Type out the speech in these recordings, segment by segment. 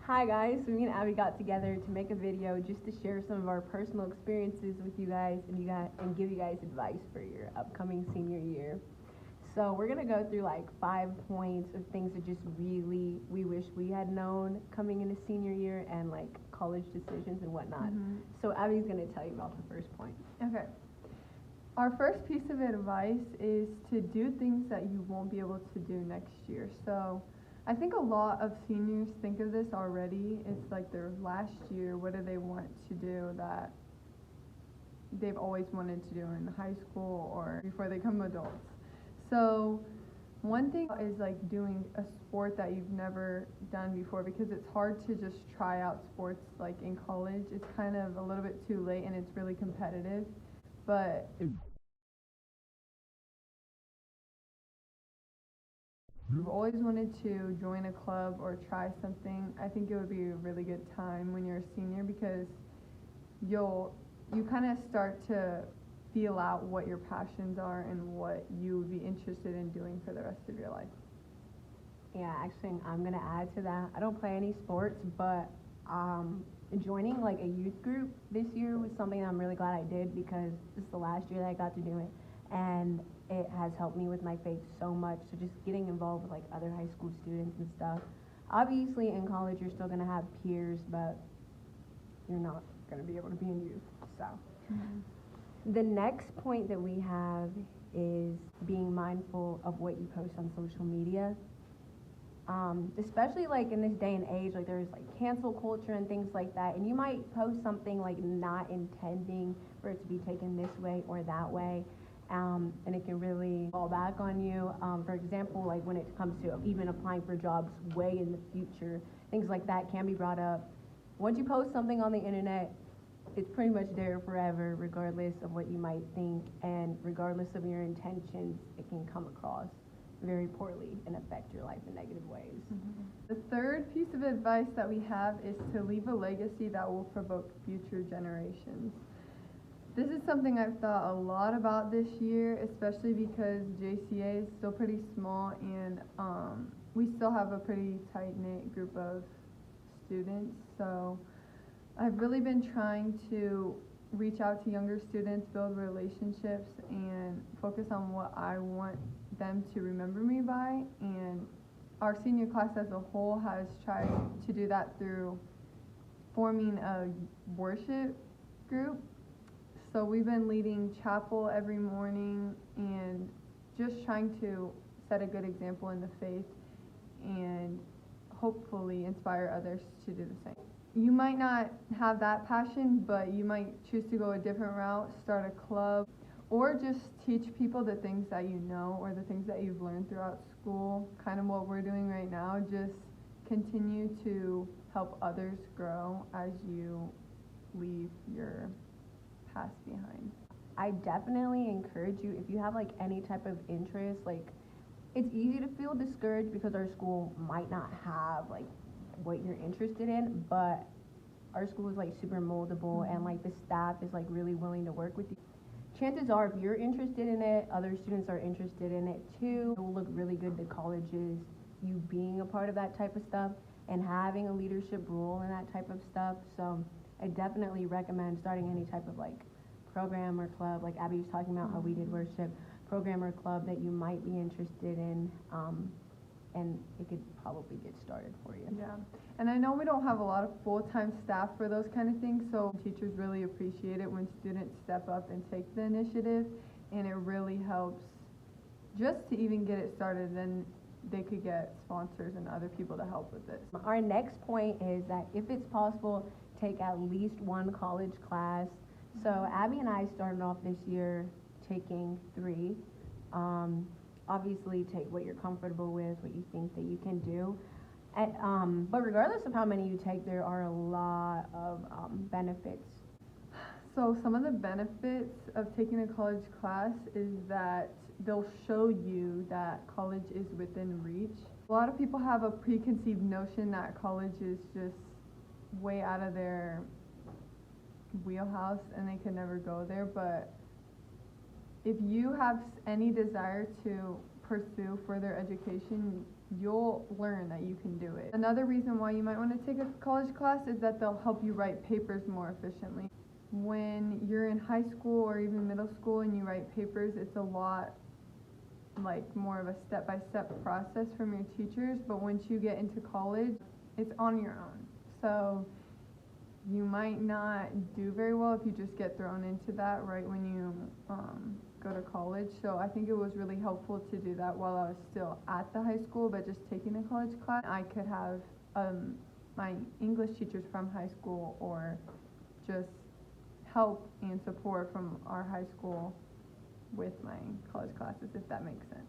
Hi guys, so me and Abby got together to make a video just to share some of our personal experiences with you guys and give you guys advice for your upcoming senior year. So we're gonna go through like 5 points of things that just really we wish we had known coming into senior year and like college decisions and whatnot. So Abby's gonna tell you about the first point. Okay. Our first piece of advice is to do things that you won't be able to do next year. So I think a lot of seniors think of this already. It's like their last year. What do they want to do that they've always wanted to do in high school or before they become adults? So one thing is like doing a sport that you've never done before, because it's hard to just try out sports like in college. It's kind of a little bit too late and it's really competitive. But you've always wanted to join a club or try something, I think it would be a really good time when you're a senior, because you kind of start to feel out what your passions are and what you would be interested in doing for the rest of your life. Yeah, actually, I'm gonna add to that. I don't play any sports, but joining like a youth group this year was something I'm really glad I did, because this is the last year that I got to do it, and it has helped me with my faith so much. So just getting involved with like other high school students and stuff. Obviously, in college, you're still gonna have peers, but you're not gonna be able to be in youth. So. The next point that we have is being mindful of what you post on social media. Especially like in this day and age, like there's like cancel culture and things like that, and you might post something like not intending for it to be taken this way or that way, and it can really fall back on you. For example, like when it comes to even applying for jobs way in the future, things like that can be brought up. Once you post something on the internet, it's pretty much there forever, regardless of what you might think, and regardless of your intentions, it can come across very poorly and affect your life in negative ways. The third piece of advice that we have is to leave a legacy that will provoke future generations. This is something I've thought a lot about this year, especially because JCA is still pretty small, and we still have a pretty tight-knit group of students. So I've really been trying to reach out to younger students, build relationships, and focus on what I want them to remember me by. And our senior class as a whole has tried to do that through forming a worship group. So we've been leading chapel every morning and just trying to set a good example in the faith and hopefully inspire others to do the same. You might not have that passion, but you might choose to go a different route, start a club, or just teach people the things that you know or the things that you've learned throughout school. Kind of what we're doing right now, just continue to help others grow as you leave your past behind. I definitely encourage you, if you have like any type of interest, like it's easy to feel discouraged because our school might not have like what you're interested in, but our school is like super moldable, and like the staff is like really willing to work with you. Chances are, if you're interested in it, other students are interested in it too. It will look really good to colleges, you being a part of that type of stuff and having a leadership role in that type of stuff. So I definitely recommend starting any type of like program or club, like Abby was talking about how we did worship, program or club that you might be interested in, and it could probably get started for you. Yeah, and I know we don't have a lot of full-time staff for those kind of things, so teachers really appreciate it when students step up and take the initiative, and it really helps just to even get it started. Then they could get sponsors and other people to help with this. Our next point is that if it's possible, take at least one college class. So Abby and I started off this year taking 3. Obviously take what you're comfortable with, what you think that you can do. But regardless of how many you take, there are a lot of benefits. So some of the benefits of taking a college class is that they'll show you that college is within reach. A lot of people have a preconceived notion that college is just way out of their wheelhouse and they could never go there, but if you have any desire to pursue further education, you'll learn that you can do it. Another reason why you might want to take a college class is that they'll help you write papers more efficiently. When you're in high school or even middle school and you write papers, it's a lot like more of a step-by-step process from your teachers, but once you get into college, it's on your own. So you might not do very well if you just get thrown into that right when you go to college. So I think it was really helpful to do that while I was still at the high school, but just taking a college class. I could have my English teachers from high school or just help and support from our high school with my college classes, if that makes sense.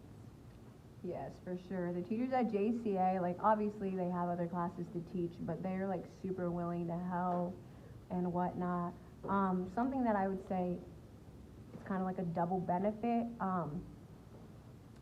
Yes, for sure. The teachers at JCA, like obviously they have other classes to teach, but they're like super willing to help and whatnot. Something that I would say is kind of like a double benefit.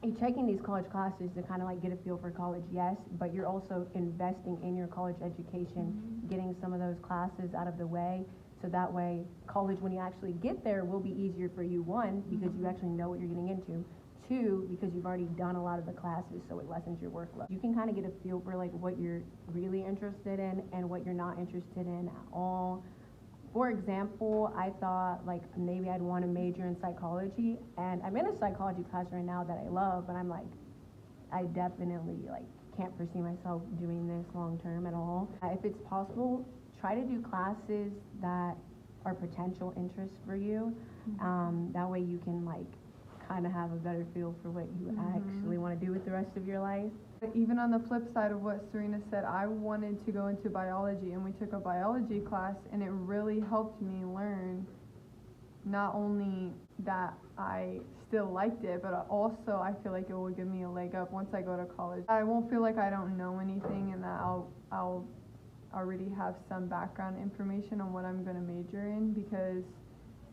You're taking these college classes to kind of like get a feel for college, yes, but you're also investing in your college education, getting some of those classes out of the way. So that way, college, when you actually get there, will be easier for you, one, because you actually know what you're getting into. Two, because you've already done a lot of the classes, so it lessens your workload. You can kind of get a feel for like what you're really interested in and what you're not interested in at all. For example, I thought like maybe I'd want to major in psychology, and I'm in a psychology class right now that I love, but I'm like, I definitely like can't foresee myself doing this long term at all. If it's possible, try to do classes that are potential interests for you. That way you can like kind of have a better feel for what you actually want to do with the rest of your life. Even on the flip side of what Serena said, I wanted to go into biology, and we took a biology class, and it really helped me learn not only that I still liked it, but also I feel like it will give me a leg up once I go to college. I won't feel like I don't know anything, and that I'll already have some background information on what I'm going to major in, because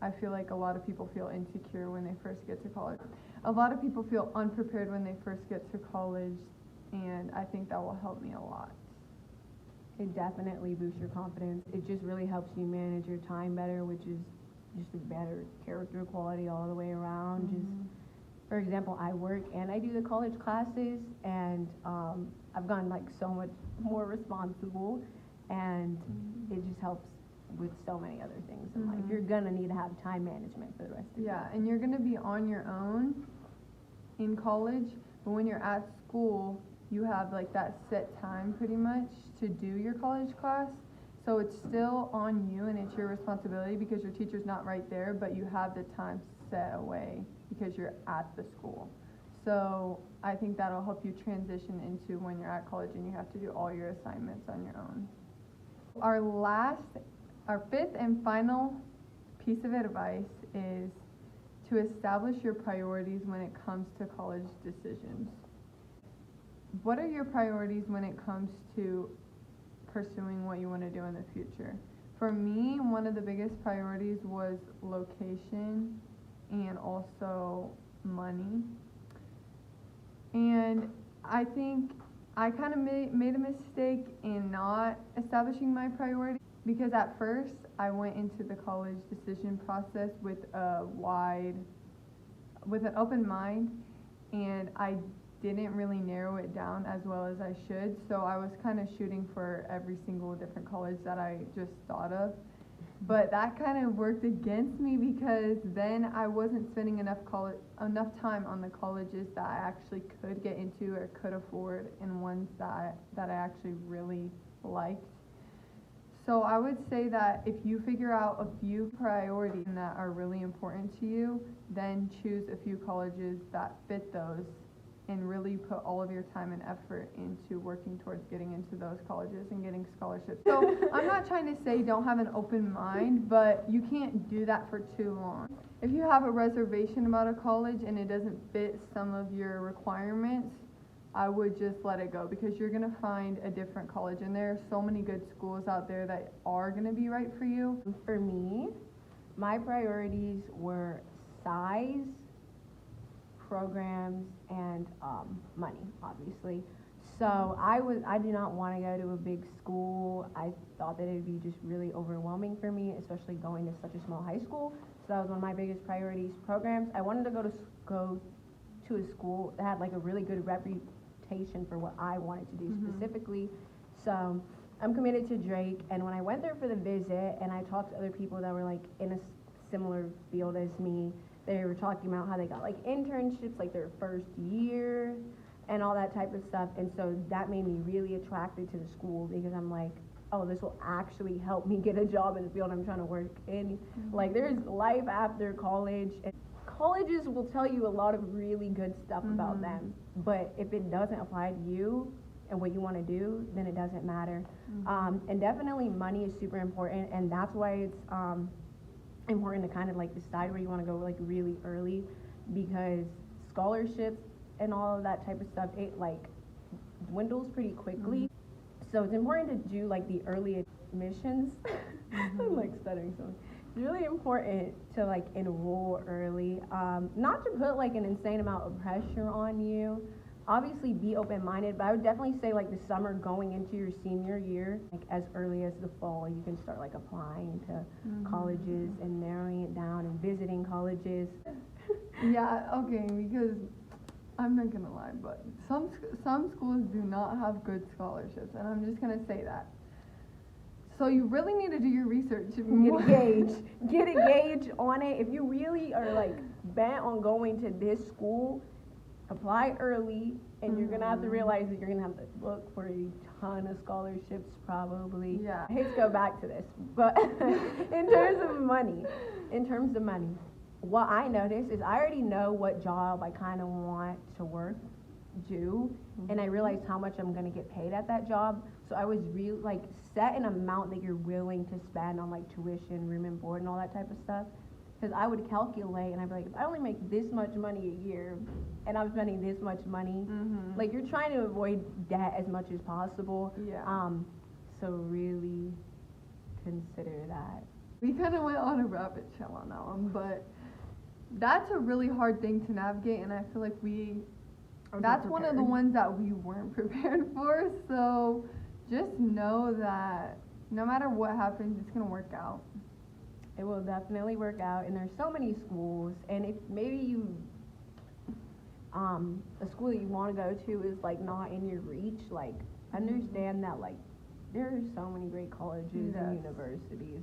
I feel like a lot of people feel insecure when they first get to college. A lot of people feel unprepared when they first get to college, and I think that will help me a lot. It definitely boosts your confidence. It just really helps you manage your time better, which is just a better character quality all the way around. Just, for example, I work and I do the college classes, and I've gotten like so much more responsible, and it just helps with so many other things in life. You're gonna need to have time management for the rest of your life. Yeah, and you're gonna be on your own in college, but when you're at school, you have like that set time pretty much to do your college class. So it's still on you and it's your responsibility because your teacher's not right there, but you have the time set away because you're at the school. So I think that'll help you transition into when you're at college and you have to do all your assignments on your own. Our fifth and final piece of advice is to establish your priorities when it comes to college decisions. What are your priorities when it comes to pursuing what you want to do in the future? For me, one of the biggest priorities was location and also money. And I think I kind of made a mistake in not establishing my priorities, because at first I went into the college decision process with an open mind, and I didn't really narrow it down as well as I should. So I was kind of shooting for every single different college that I just thought of. But that kind of worked against me, because then I wasn't spending enough time on the colleges that I actually could get into or could afford, and ones that I actually really liked. So I would say that if you figure out a few priorities that are really important to you, then choose a few colleges that fit those and really put all of your time and effort into working towards getting into those colleges and getting scholarships. So I'm not trying to say don't have an open mind, but you can't do that for too long. If you have a reservation about a college and it doesn't fit some of your requirements, I would just let it go, because you're going to find a different college, and there are so many good schools out there that are going to be right for you. For me, my priorities were size, programs, and money, obviously. So I did not want to go to a big school. I thought that it would be just really overwhelming for me, especially going to such a small high school. So that was one of my biggest priorities. Programs, I wanted to go to a school that had like a really good reputation transportation for what I wanted to do specifically. So I'm committed to Drake, and when I went there for the visit and I talked to other people that were like in a similar field as me, they were talking about how they got like internships like their first year and all that type of stuff. And so that made me really attracted to the school, because I'm like, oh, this will actually help me get a job in the field I'm trying to work in. Like, there's life after college, and colleges will tell you a lot of really good stuff about them, but if it doesn't apply to you and what you want to do, then it doesn't matter. And definitely money is super important, and that's why it's important to kind of like decide where you want to go like really early, because scholarships and all of that type of stuff, it like dwindles pretty quickly. So it's important to do like the early admissions. I'm like stuttering so much. It's really important to like enroll early, not to put like an insane amount of pressure on you. Obviously be open-minded, but I would definitely say like the summer going into your senior year, like as early as the fall, you can start like applying to colleges and narrowing it down and visiting colleges. Yeah, okay, because I'm not gonna lie, but some schools do not have good scholarships, and I'm just gonna say that. So you really need to do your research. Get a gauge on it. If you really are like bent on going to this school, apply early, and you're gonna have to realize that you're gonna have to look for a ton of scholarships probably. Yeah. I hate to go back to this, but in terms of money, what I noticed is I already know what job I kind of want to do, and I realized how much I'm gonna get paid at that job. So I was really like set an amount that you're willing to spend on like tuition, room and board, and all that type of stuff. Because I would calculate, and I'd be like, if I only make this much money a year, and I'm spending this much money, like you're trying to avoid debt as much as possible. Yeah. So really consider that. We kind of went on a rabbit trail on that one, but that's a really hard thing to navigate, and I feel like that's one of the ones that we weren't prepared for. So just know that no matter what happens, it's gonna work out. It will definitely work out, and there's so many schools, and if maybe a school that you want to go to is like not in your reach, like understand that like there are so many great colleges and universities.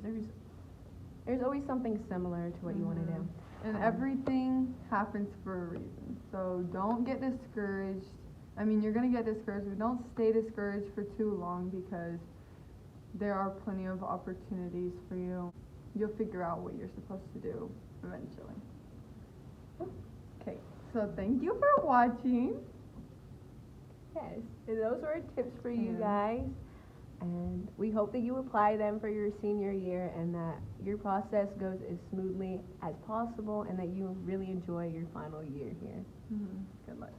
There's always something similar to what you want to do. And everything happens for a reason. So don't get discouraged. I mean, you're going to get discouraged, but don't stay discouraged for too long, because there are plenty of opportunities for you. You'll figure out what you're supposed to do eventually. Okay, so thank you for watching. Yes, and those were tips for you guys. And we hope that you apply them for your senior year, and that your process goes as smoothly as possible, and that you really enjoy your final year here. Good luck.